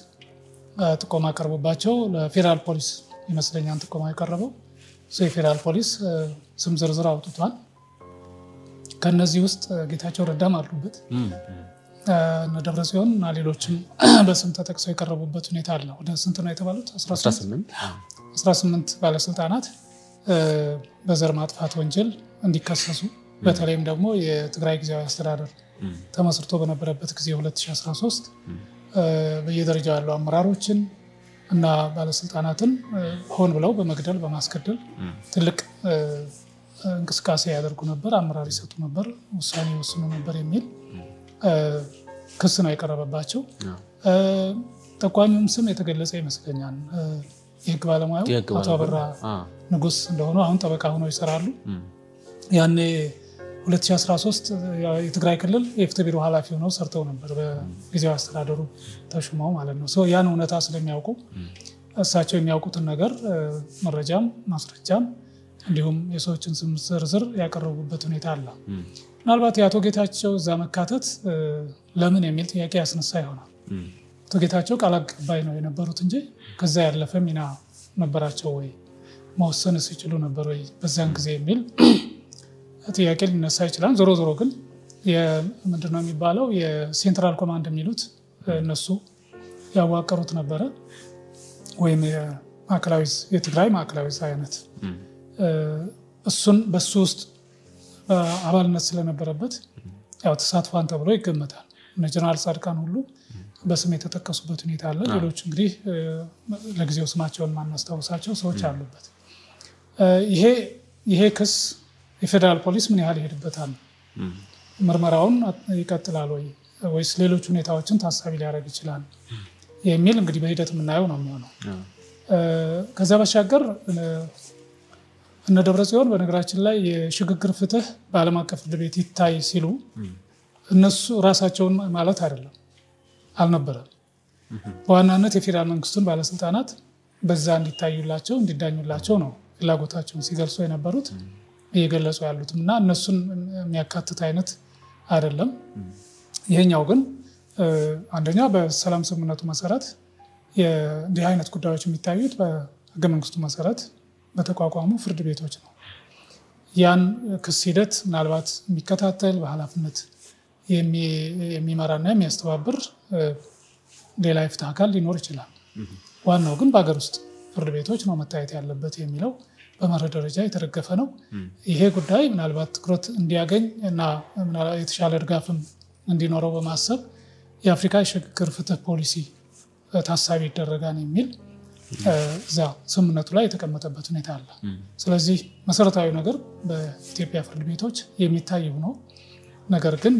ጥቆማ ቀርቦባቸው ለፌዴራል ፖሊስ ይመስለኛል ጥቆማ የቀረበው የፌዴራል ፖሊስ ስም ዝርዝር አውጥቷል። ከነዚህ ውስጥ ጌታቸው ረዳም አሉበት፣ ደብረጽዮን እና ሌሎችም በስም ተጠቅሰው የቀረቡበት ሁኔታ አለ። ወደ ስንት ነው የተባሉት? 18 ባለስልጣናት በዘር ማጥፋት ወንጀል እንዲከሰሱ በተለይም ደግሞ የትግራይ ጊዜያዊ አስተዳደር ተመስርቶ በነበረበት ጊዜ 2013 በየደረጃው ያሉ አመራሮችን እና ባለስልጣናትን ሆን ብለው በመግደል በማስገደል ትልቅ እንቅስቃሴ ያደርጉ ነበር፣ አመራር ይሰጡ ነበር፣ ውሳኔ ይወስኑ ነበር የሚል ክስ ነው የቀረበባቸው ጠቋሚውም ስም የተገለጸ ይመስለኛል የህግ ባለሙያው አቶ አበራ ንጉስ እንደሆነ አሁን ጠበቃ ሆነው ይሰራሉ ያኔ 2013 የትግራይ ክልል የፍትህ ቢሮ ኃላፊ ሆነው ሰርተው ነበር በጊዜው አስተዳደሩ ተሹመው ማለት ነው ያን እውነታ ስለሚያውቁ እሳቸው የሚያውቁትን ነገር መረጃም ማስረጃም እንዲሁም የሰዎችን ስም ዝርዝር ያቀርቡበት ሁኔታ አለ ምናልባት የአቶ ጌታቸው እዛ መካተት ለምን የሚል ጥያቄ ያስነሳ ይሆናል አቶ ጌታቸው ቃል አቀባይ ነው የነበሩት እንጂ ከዛ ያለፈ ሚና ነበራቸው ወይ መወሰንስ ይችሉ ነበር ወይ በዛን ጊዜ የሚል ጥያቄ ሊነሳ ይችላል ዞሮ ዞሮ ግን ምንድነው የሚባለው የሴንትራል ኮማንድ የሚሉት እነሱ ያዋቀሩት ነበረ ወይም የማዕከላዊ የትግራይ ማዕከላዊ አይነት እሱን በሱ ውስጥ አባልነት ስለነበረበት ያው ተሳትፏን ተብሎ ይገመታል ጀነራል ጻድቃን ሁሉ በስም የተጠቀሱበት ሁኔታ አለ ሌሎች እንግዲህ ለጊዜው ስማቸውን ማናስተዋወሳቸው ሰዎች አሉበት ይሄ ክስ የፌደራል ፖሊስ ምን ያህል ይሄድበታል ምርመራውን ይቀጥላል ወይስ ሌሎች ሁኔታዎችን ታሳቢ ሊያደርግ ይችላል የሚል እንግዲህ በሂደት የምናየው ነው የሚሆነው ከዛ በሻገር እነ ደብረጽዮን በነገራችን ላይ የሽግግር ፍትህ በዓለም አቀፍ ፍርድ ቤት ይታይ ሲሉ እነሱ ራሳቸውን ማለት አይደለም አልነበረም በዋናነት የፌደራል መንግስቱን ባለስልጣናት በዛ እንዲታዩላቸው እንዲዳኙላቸው ነው ፍላጎታቸውን ሲገልጹ የነበሩት እየገለጹ ያሉትና እነሱን የሚያካትት አይነት አይደለም ይሄኛው ግን አንደኛ በሰላም ስምምነቱ መሰረት የዚህ አይነት ጉዳዮች የሚታዩት በህገ መንግስቱ መሰረት በተቋቋሙ ፍርድ ቤቶች ነው ያን ክስ ሂደት ምናልባት የሚከታተል በኃላፊነት የሚመራና የሚያስተባብር ሌላ የፍትህ አካል ሊኖር ይችላል ዋናው ግን በአገር ውስጥ ፍርድ ቤቶች ነው መታየት ያለበት የሚለው በመርህ ደረጃ የተደገፈ ነው ይሄ ጉዳይ ምናልባት ትኩረት እንዲያገኝ እና የተሻለ ድጋፍም እንዲኖረው በማሰብ የአፍሪካ የሽግግር ፍትህ ፖሊሲ ታሳቢ ይደረጋል የሚል እዛ ስምምነቱ ላይ የተቀመጠበት ሁኔታ አለ ስለዚህ መሰረታዊ ነገር በኢትዮጵያ ፍርድ ቤቶች የሚታይ ነው ነገር ግን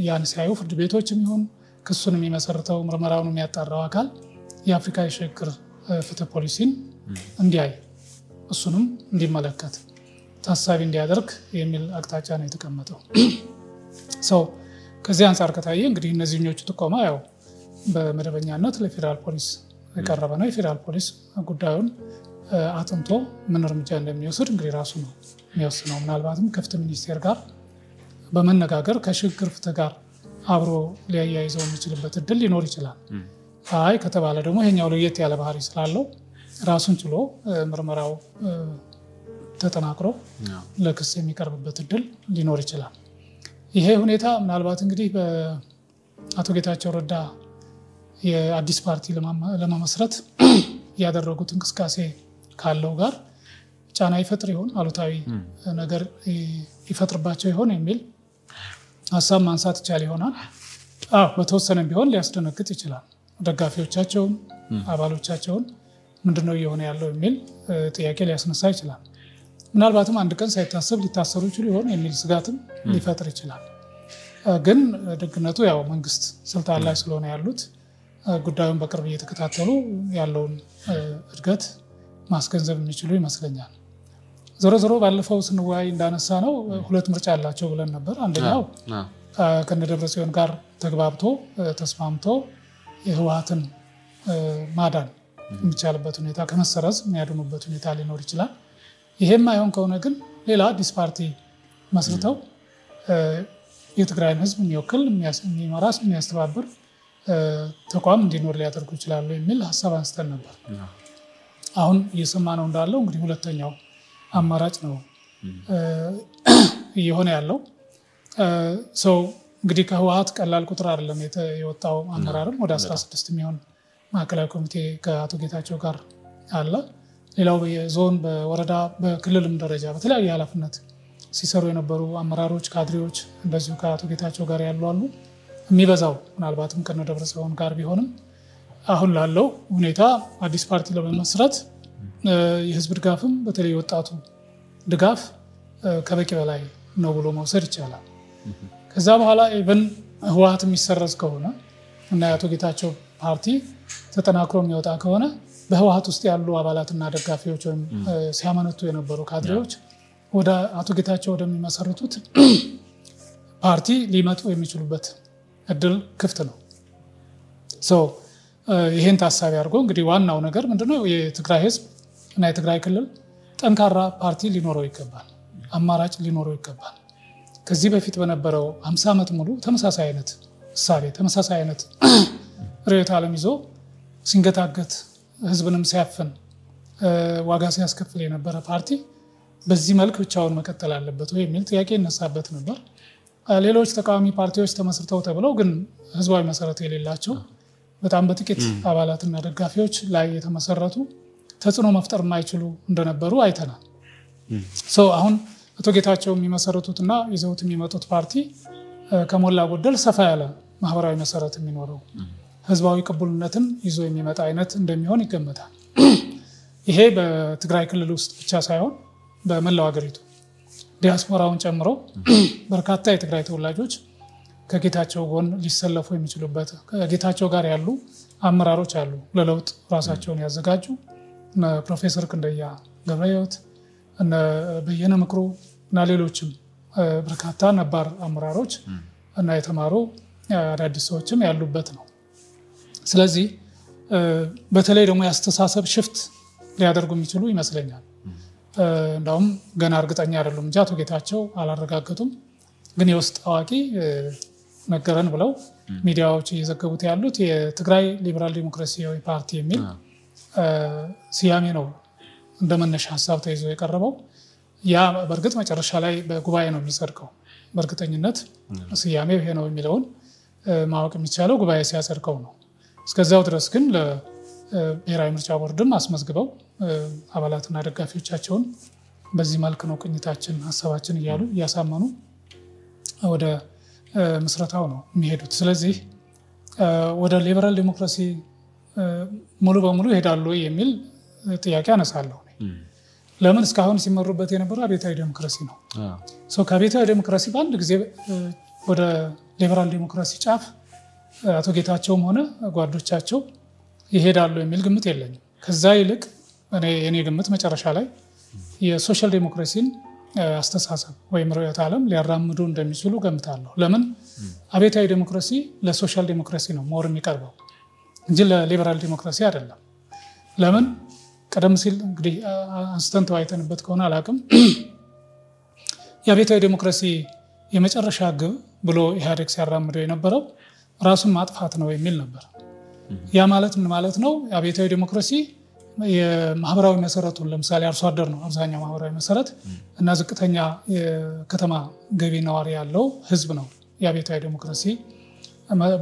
ያን ሲያዩ ፍርድ ቤቶችም ይሁን ክሱን የሚመሰርተው ምርመራውን የሚያጣራው አካል የአፍሪካ የሽግግር ፍትህ ፖሊሲን እንዲያይ እሱንም እንዲመለከት ታሳቢ እንዲያደርግ የሚል አቅጣጫ ነው የተቀመጠው ከዚህ አንፃር ከታየ እንግዲህ እነዚህኞቹ ጥቆማ ያው በመደበኛነት ለፌደራል ፖሊስ የቀረበ ነው የፌደራል ፖሊስ ጉዳዩን አጥንቶ ምን እርምጃ እንደሚወስድ እንግዲህ ራሱ ነው የሚወስነው ምናልባትም ከፍትህ ሚኒስቴር ጋር በመነጋገር ከሽግግር ፍትህ ጋር አብሮ ሊያያይዘው የሚችልበት እድል ሊኖር ይችላል አይ ከተባለ ደግሞ ይሄኛው ለየት ያለ ባህሪ ስላለው ራሱን ችሎ ምርመራው ተጠናክሮ ለክስ የሚቀርብበት እድል ሊኖር ይችላል ይሄ ሁኔታ ምናልባት እንግዲህ በአቶ ጌታቸው ረዳ የአዲስ ፓርቲ ለማመስረት ያደረጉት እንቅስቃሴ ካለው ጋር ጫና ይፈጥር ይሆን አሉታዊ ነገር ይፈጥርባቸው ይሆን የሚል ሐሳብ ማንሳት ይቻል ይሆናል በተወሰነ ቢሆን ሊያስደነግጥ ይችላል ደጋፊዎቻቸው አባሎቻቸው ምንድነው የሆነ ያለው የሚል ጥያቄ ሊያስነሳ ይችላል ምናልባትም አንድ ቀን ሳይታሰብ ሊታሰሩ ይችላል ይሆን የሚል ስጋትም ሊፈጥር ይችላል ግን ደግነቱ ያው መንግስት ስልጣን ላይ ስለሆነ ያሉት ጉዳዩን በቅርብ እየተከታተሉ ያለውን እድገት ማስገንዘብ የሚችሉ ይመስለኛል ዞሮ ባለፈው ስንወያይ እንዳነሳ ነው ሁለት ምርጫ ያላቸው ብለን ነበር አንደኛው ከነደብረጽዮን ጋር ተግባብቶ ተስማምቶ የህወሓትን ማዳን የሚቻልበት ሁኔታ ከመሰረዝ የሚያድኑበት ሁኔታ ሊኖር ይችላል ይሄም አይሆን ከሆነ ግን ሌላ አዲስ ፓርቲ መስርተው የትግራይን ህዝብ የሚወክል የሚመራስ የሚያስተባብር ተቋም እንዲኖር ሊያደርጉ ይችላሉ የሚል ሐሳብ አንስተን ነበር አሁን እየሰማነው እንዳለው እንግዲህ ሁለተኛው አማራጭ ነው የሆነ ያለው እንግዲህ ከህወሓት ቀላል ቁጥር አይደለም የወጣው አመራርም ወደ 16 የሚሆን ማዕከላዊ ኮሚቴ ከአቶ ጌታቸው ጋር አለ ሌላው በዞን በወረዳ በክልልም ደረጃ በተለያየ ኃላፊነት ሲሰሩ የነበሩ አመራሮች ካድሬዎች እንደዚሁ ከአቶ ጌታቸው ጋር ያሉ አሉ የሚበዛው ምናልባትም ከነደብረጽዮን ጋር ቢሆንም አሁን ላለው ሁኔታ አዲስ ፓርቲ ለመመስረት የህዝብ ድጋፍም በተለይ ወጣቱ ድጋፍ ከበቂ በላይ ነው ብሎ መውሰድ ይቻላል ከዛ በኋላ ኢቨን ህወሓት የሚሰረዝ ከሆነ እና አቶ ጌታቸው ፓርቲ ተጠናክሮ የሚወጣ ከሆነ በህወሓት ውስጥ ያሉ አባላትና ደጋፊዎች ወይም ሲያመነቱ የነበሩ ካድሬዎች ወደ አቶ ጌታቸው ወደሚመሰርቱት ፓርቲ ሊመጡ የሚችሉበት እድል ክፍት ነው። ይሄን ታሳቢ አድርጎ እንግዲህ ዋናው ነገር ምንድነው የትግራይ ህዝብ እና የትግራይ ክልል ጠንካራ ፓርቲ ሊኖረው ይገባል፣ አማራጭ ሊኖረው ይገባል። ከዚህ በፊት በነበረው 50 ዓመት ሙሉ ተመሳሳይ አይነት እሳቤ ተመሳሳይ አይነት ርዕዮተ ዓለም ይዞ ሲንገታገት ህዝብንም ሲያፈን ዋጋ ሲያስከፍል የነበረ ፓርቲ በዚህ መልክ ብቻውን መቀጠል አለበት ወይ የሚል ጥያቄ ይነሳበት ነበር። ሌሎች ተቃዋሚ ፓርቲዎች ተመስርተው ተብለው ግን ህዝባዊ መሰረት የሌላቸው በጣም በጥቂት አባላትና ደጋፊዎች ላይ የተመሰረቱ ተጽዕኖ መፍጠር የማይችሉ እንደነበሩ አይተናል። አሁን አቶ ጌታቸው የሚመሰርቱትና ይዘውት የሚመጡት ፓርቲ ከሞላ ጎደል ሰፋ ያለ ማህበራዊ መሰረት የሚኖረው ህዝባዊ ቅቡልነትን ይዞ የሚመጣ አይነት እንደሚሆን ይገመታል። ይሄ በትግራይ ክልል ውስጥ ብቻ ሳይሆን በመላው ሀገሪቱ ዲያስፖራውን ጨምሮ በርካታ የትግራይ ተወላጆች ከጌታቸው ጎን ሊሰለፉ የሚችሉበት ከጌታቸው ጋር ያሉ አመራሮች አሉ። ለለውጥ ራሳቸውን ያዘጋጁ ፕሮፌሰር ክንደያ ገብረሕይወት እና በየነ ምክሩ እና ሌሎችም በርካታ ነባር አመራሮች እና የተማሩ አዳዲስ ሰዎችም ያሉበት ነው። ስለዚህ በተለይ ደግሞ ያስተሳሰብ ሽፍት ሊያደርጉ የሚችሉ ይመስለኛል። እንደውም ገና እርግጠኛ አይደሉም እንጂ አቶ ጌታቸው አላረጋገጡም። ግን የውስጥ አዋቂ ነገረን ብለው ሚዲያዎች እየዘገቡት ያሉት የትግራይ ሊበራል ዲሞክራሲያዊ ፓርቲ የሚል ስያሜ ነው እንደመነሻ ሀሳብ ተይዞ የቀረበው። ያ በእርግጥ መጨረሻ ላይ በጉባኤ ነው የሚጸድቀው። በእርግጠኝነት ስያሜው ይሄ ነው የሚለውን ማወቅ የሚቻለው ጉባኤ ሲያጸድቀው ነው። እስከዛው ድረስ ግን ለብሔራዊ ምርጫ ቦርድም አስመዝግበው አባላትና ደጋፊዎቻቸውን በዚህ መልክ ነው ቅኝታችን ሀሳባችን እያሉ እያሳመኑ ወደ ምስረታው ነው የሚሄዱት። ስለዚህ ወደ ሊበራል ዲሞክራሲ ሙሉ በሙሉ ይሄዳሉ የሚል ጥያቄ አነሳለሁ። ለምን እስካሁን ሲመሩበት የነበረው አብዮታዊ ዲሞክራሲ ነው። ከአብዮታዊ ዲሞክራሲ በአንድ ጊዜ ወደ ሊበራል ዲሞክራሲ ጫፍ አቶ ጌታቸውም ሆነ ጓዶቻቸው ይሄዳሉ የሚል ግምት የለኝም። ከዛ ይልቅ የኔ ግምት መጨረሻ ላይ የሶሻል ዲሞክራሲን አስተሳሰብ ወይም ርዕዮተ ዓለም ሊያራምዱ እንደሚችሉ ገምታለሁ። ለምን አብዮታዊ ዲሞክራሲ ለሶሻል ዲሞክራሲ ነው ሞር የሚቀርበው እንጂ ለሊበራል ዲሞክራሲ አይደለም። ለምን ቀደም ሲል እንግዲህ አንስተን ተወያይተንበት ከሆነ አላቅም የአብዮታዊ ዲሞክራሲ የመጨረሻ ግብ ብሎ ኢህአዴግ ሲያራምደው የነበረው ራሱን ማጥፋት ነው የሚል ነበር። ያ ማለት ምን ማለት ነው? አብዮታዊ ዲሞክራሲ የማህበራዊ መሰረቱን ለምሳሌ አርሶ አደር ነው አብዛኛው ማህበራዊ መሰረት እና ዝቅተኛ የከተማ ገቢ ነዋሪ ያለው ህዝብ ነው የአብዮታዊ ዲሞክራሲ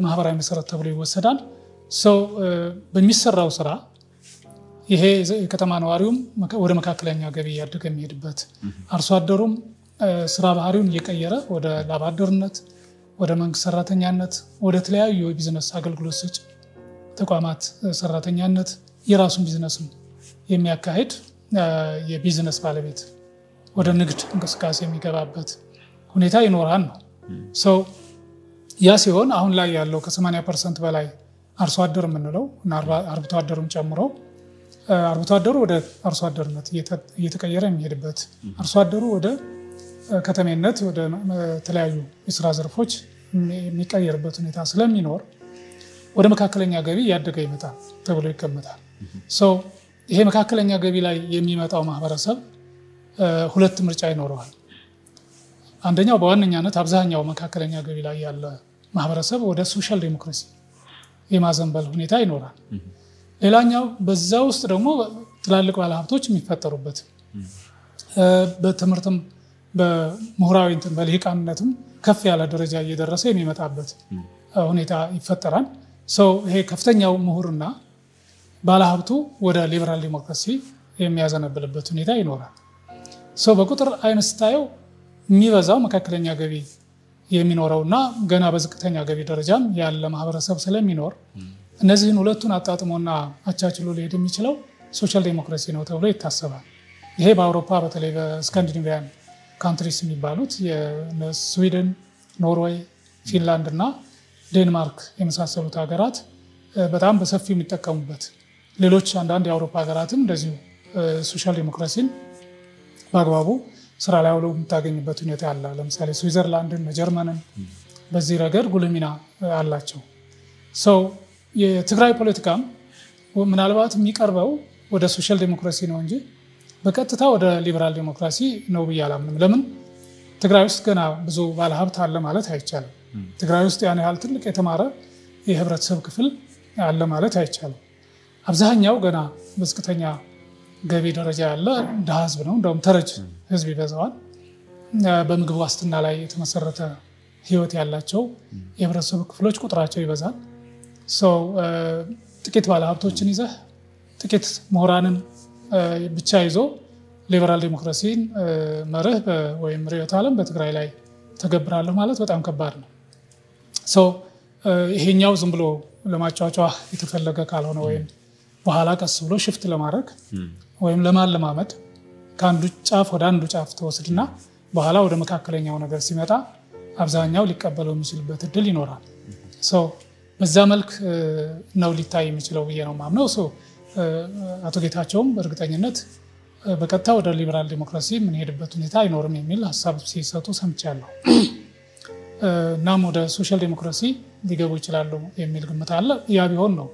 ማህበራዊ መሰረት ተብሎ ይወሰዳል። በሚሰራው ስራ ይሄ የከተማ ነዋሪውም ወደ መካከለኛ ገቢ ያደገ የሚሄድበት አርሶ አደሩም ስራ ባህሪውን እየቀየረ ወደ ላብ አደርነት ወደ መንግስት ሰራተኛነት ወደ ተለያዩ የቢዝነስ አገልግሎት ሰጪ ተቋማት ሰራተኛነት የራሱን ቢዝነስም የሚያካሂድ የቢዝነስ ባለቤት ወደ ንግድ እንቅስቃሴ የሚገባበት ሁኔታ ይኖራል ነው። ያ ሲሆን አሁን ላይ ያለው ከ80% በላይ አርሶ አደር የምንለው እና አርብቶ አደሩን ጨምሮ አርብቶ አደሩ ወደ አርሶ አደርነት እየተቀየረ የሚሄድበት አርሶ አደሩ ወደ ከተሜነት ወደ ተለያዩ የስራ ዘርፎች የሚቀየርበት ሁኔታ ስለሚኖር ወደ መካከለኛ ገቢ ያደገ ይመጣል ተብሎ ይገመታል። ይሄ መካከለኛ ገቢ ላይ የሚመጣው ማህበረሰብ ሁለት ምርጫ ይኖረዋል። አንደኛው በዋነኛነት አብዛኛው መካከለኛ ገቢ ላይ ያለ ማህበረሰብ ወደ ሶሻል ዲሞክራሲ የማዘንበል ሁኔታ ይኖራል። ሌላኛው በዛ ውስጥ ደግሞ ትላልቅ ባለሀብቶች የሚፈጠሩበት በትምህርትም በምሁራዊ እንትን በልሂቃንነትም ከፍ ያለ ደረጃ እየደረሰ የሚመጣበት ሁኔታ ይፈጠራል። ይሄ ከፍተኛው ምሁርና ባለሀብቱ ወደ ሊበራል ዲሞክራሲ የሚያዘነብልበት ሁኔታ ይኖራል። በቁጥር አይነት ስታየው የሚበዛው መካከለኛ ገቢ የሚኖረውና ገና በዝቅተኛ ገቢ ደረጃም ያለ ማህበረሰብ ስለሚኖር እነዚህን ሁለቱን አጣጥሞና አቻችሎ ሊሄድ የሚችለው ሶሻል ዲሞክራሲ ነው ተብሎ ይታሰባል። ይሄ በአውሮፓ በተለይ በስካንዲኔቪያን ካንትሪስ የሚባሉት የስዊድን፣ ኖርዌይ፣ ፊንላንድ እና ዴንማርክ የመሳሰሉት ሀገራት በጣም በሰፊው የሚጠቀሙበት ሌሎች አንዳንድ የአውሮፓ ሀገራትም እንደዚሁ ሶሻል ዲሞክራሲን በአግባቡ ስራ ላይ አውለው የምታገኝበት ሁኔታ አለ። ለምሳሌ ስዊዘርላንድን፣ ጀርመንን በዚህ ረገድ ጉልህ ሚና አላቸው። ሰው የትግራይ ፖለቲካም ምናልባት የሚቀርበው ወደ ሶሻል ዲሞክራሲ ነው እንጂ በቀጥታ ወደ ሊበራል ዲሞክራሲ ነው ብዬ አላምንም። ለምን ትግራይ ውስጥ ገና ብዙ ባለሀብት አለ ማለት አይቻልም። ትግራይ ውስጥ ያን ያህል ትልቅ የተማረ የህብረተሰብ ክፍል አለ ማለት አይቻልም። አብዛኛው ገና በዝቅተኛ ገቢ ደረጃ ያለ ድሃ ህዝብ ነው። እንደውም ተረጅ ህዝብ ይበዛዋል። በምግብ ዋስትና ላይ የተመሰረተ ህይወት ያላቸው የህብረተሰብ ክፍሎች ቁጥራቸው ይበዛል። ሰው ጥቂት ባለሀብቶችን ይዘህ ጥቂት ምሁራንን ብቻ ይዞ ሊበራል ዲሞክራሲን መርህ ወይም ርዕዮተ ዓለም በትግራይ ላይ ተገብራለሁ ማለት በጣም ከባድ ነው። ሰው ይሄኛው ዝም ብሎ ለማጫወቻ የተፈለገ ካልሆነ ወይም በኋላ ቀስ ብሎ ሽፍት ለማድረግ ወይም ለማለማመድ ከአንዱ ጫፍ ወደ አንዱ ጫፍ ተወስድና በኋላ ወደ መካከለኛው ነገር ሲመጣ አብዛኛው ሊቀበለው የሚችልበት እድል ይኖራል። ሰው በዛ መልክ ነው ሊታይ የሚችለው ብዬ ነው ማምነው። ሰው አቶ ጌታቸውም በእርግጠኝነት በቀጥታ ወደ ሊበራል ዲሞክራሲ የምንሄድበት ሁኔታ አይኖርም የሚል ሀሳብ ሲሰጡ ሰምቻለሁ። እናም ወደ ሶሻል ዲሞክራሲ ሊገቡ ይችላሉ የሚል ግምት አለ። ያ ቢሆን ነው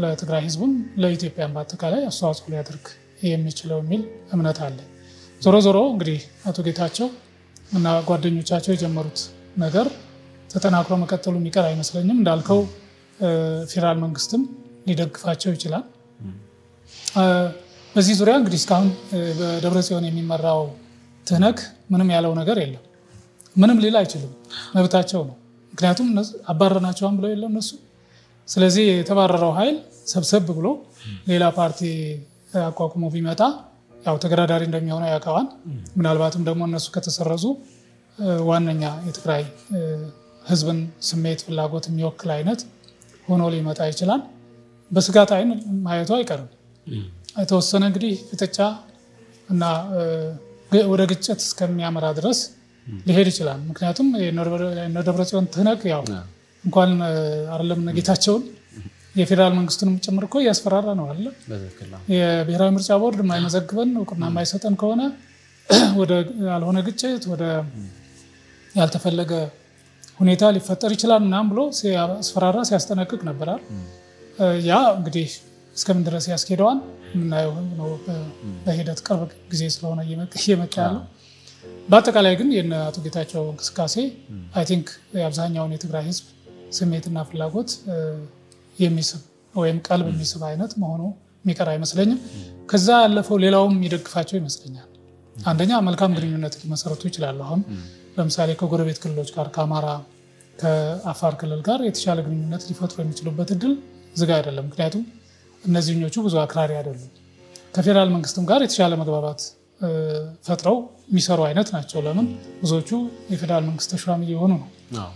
ለትግራይ ህዝብም ለኢትዮጵያም በአጠቃላይ አስተዋጽኦ ሊያደርግ የሚችለው የሚል እምነት አለ። ዞሮ ዞሮ እንግዲህ አቶ ጌታቸው እና ጓደኞቻቸው የጀመሩት ነገር ተጠናክሮ መቀጠሉ የሚቀር አይመስለኝም። እንዳልከው ፌደራል መንግስትም ሊደግፋቸው ይችላል። በዚህ ዙሪያ እንግዲህ እስካሁን በደብረጽዮን የሚመራው ትህነግ ምንም ያለው ነገር የለም። ምንም ሊል አይችልም፣ መብታቸው ነው። ምክንያቱም አባረናቸውም ብለው የለም እነሱ። ስለዚህ የተባረረው ኃይል ሰብሰብ ብሎ ሌላ ፓርቲ አቋቁሞ ቢመጣ ያው ተገዳዳሪ እንደሚሆነው ያውቃዋል። ምናልባትም ደግሞ እነሱ ከተሰረዙ ዋነኛ የትግራይ ህዝብን ስሜት ፍላጎት የሚወክል አይነት ሆኖ ሊመጣ ይችላል። በስጋት አይን ማየቱ አይቀርም። የተወሰነ እንግዲህ ፍጥጫ እና ወደ ግጭት እስከሚያመራ ድረስ ሊሄድ ይችላል። ምክንያቱም የደብረጽዮን ትህነግ ያው እንኳን አይደለም ጌታቸውን የፌደራል መንግስቱንም ጭምር እኮ እያስፈራራ ነው አይደል? የብሔራዊ ምርጫ ቦርድ የማይመዘግበን እውቅና የማይሰጠን ከሆነ ወደ ያልሆነ ግጭት ወደ ያልተፈለገ ሁኔታ ሊፈጠር ይችላል ምናምን ብሎ ሲያስፈራራ ሲያስጠነቅቅ ነበር። ያ እንግዲህ እስከምን ድረስ ያስኬደዋል ምናየው ነው በሂደት ቅርብ ጊዜ ስለሆነ እየመጣ ያለው። በአጠቃላይ ግን የነ አቶ ጌታቸው እንቅስቃሴ አይ ቲንክ የአብዛኛውን የትግራይ ህዝብ ስሜትና ፍላጎት የሚስብ ወይም ቀልብ የሚስብ አይነት መሆኑ የሚቀር አይመስለኝም። ከዛ ያለፈው ሌላውም የሚደግፋቸው ይመስለኛል። አንደኛ መልካም ግንኙነት ሊመሰረቱ ይችላሉ። አሁን ለምሳሌ ከጎረቤት ክልሎች ጋር ከአማራ ከአፋር ክልል ጋር የተሻለ ግንኙነት ሊፈጥሩ የሚችሉበት እድል ዝግ አይደለም። ምክንያቱም እነዚህኞቹ ብዙ አክራሪ አይደሉም። ከፌደራል መንግስትም ጋር የተሻለ መግባባት ፈጥረው የሚሰሩ አይነት ናቸው። ለምን ብዙዎቹ የፌደራል መንግስት ተሿሚ የሆኑ ነው።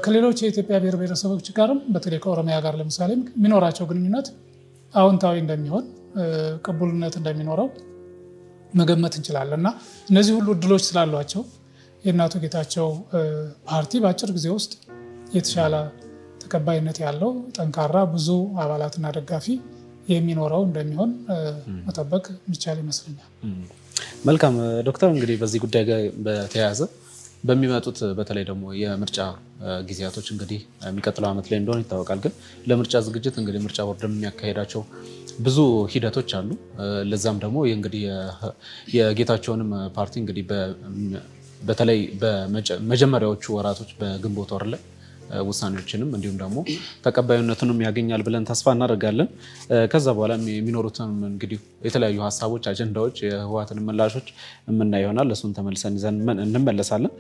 ከሌሎች የኢትዮጵያ ብሔር ብሔረሰቦች ጋርም በተለይ ከኦሮሚያ ጋር ለምሳሌ የሚኖራቸው ግንኙነት አዎንታዊ እንደሚሆን ቅቡልነት እንደሚኖረው መገመት እንችላለን። እና እነዚህ ሁሉ እድሎች ስላሏቸው የእነ አቶ ጌታቸው ፓርቲ በአጭር ጊዜ ውስጥ የተሻለ ተቀባይነት ያለው ጠንካራ ብዙ አባላትና ደጋፊ የሚኖረው እንደሚሆን መጠበቅ የሚቻል ይመስለኛል። መልካም ዶክተር፣ እንግዲህ በዚህ ጉዳይ ጋር በተያያዘ በሚመጡት በተለይ ደግሞ የምርጫ ጊዜያቶች እንግዲህ የሚቀጥለው ዓመት ላይ እንደሆነ ይታወቃል። ግን ለምርጫ ዝግጅት እንግዲህ ምርጫ ቦርድ የሚያካሄዳቸው ብዙ ሂደቶች አሉ። ለዛም ደግሞ እንግዲህ የጌታቸውንም ፓርቲ እንግዲህ በተለይ በመጀመሪያዎቹ ወራቶች በግንቦት ወር ላይ ውሳኔዎችንም እንዲሁም ደግሞ ተቀባይነቱንም ያገኛል ብለን ተስፋ እናደርጋለን። ከዛ በኋላ የሚኖሩትን እንግዲህ የተለያዩ ሀሳቦች፣ አጀንዳዎች፣ የህወሓትን ምላሾች የምናይ ይሆናል። እሱን ተመልሰን ይዘን እንመለሳለን።